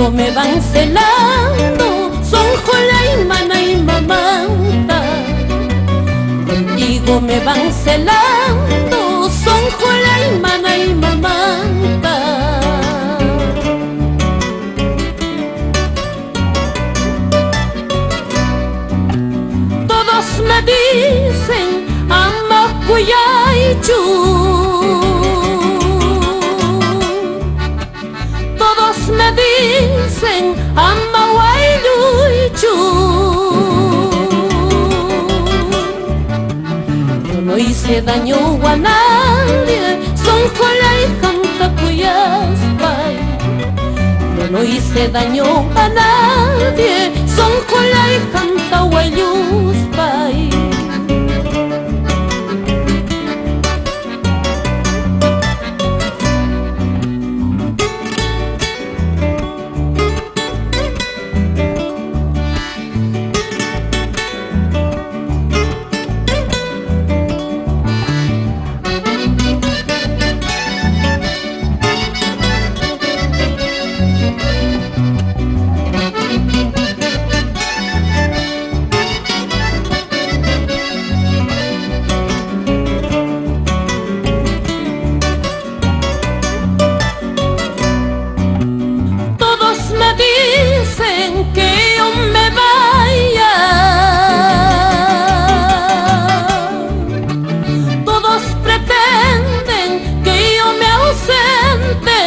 Contigo me van celando, son jola y mana y mamanta. Contigo me van celando, son jola y mana y mamanta. Todos me dicen ama cuyaychu. Todos me dicen ama guayluichu. Yo no hice daño a nadie, son jola y canta cuyaspay. Yo no hice daño a nadie, son jola y canta guayluspay. Dicen que yo me vaya, todos pretenden que yo me ausente.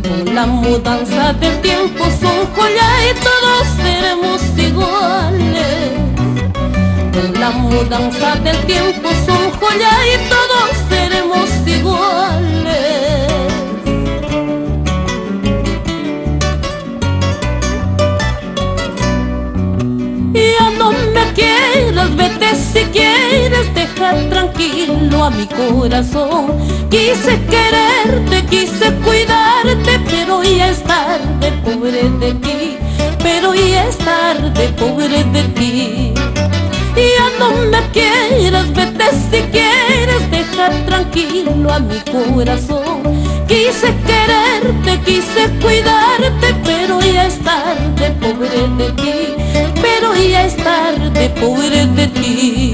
Con la mudanza del tiempo son joya y todos seremos iguales. Con la mudanza del tiempo son joya y todos seremos iguales. Ya no me quieras, vete si quieres, dejar tranquilo a mi corazón. Quise quererte, quise cuidarte, pero ya es tarde, pobre de ti. Pero ya es tarde, pobre de ti. Ya no me quieras, vete si quieres, dejar tranquilo a mi corazón. Quise quererte, quise cuidarte, pero ya es tarde, pobre de ti. Pero ya es tarde, pobre de ti.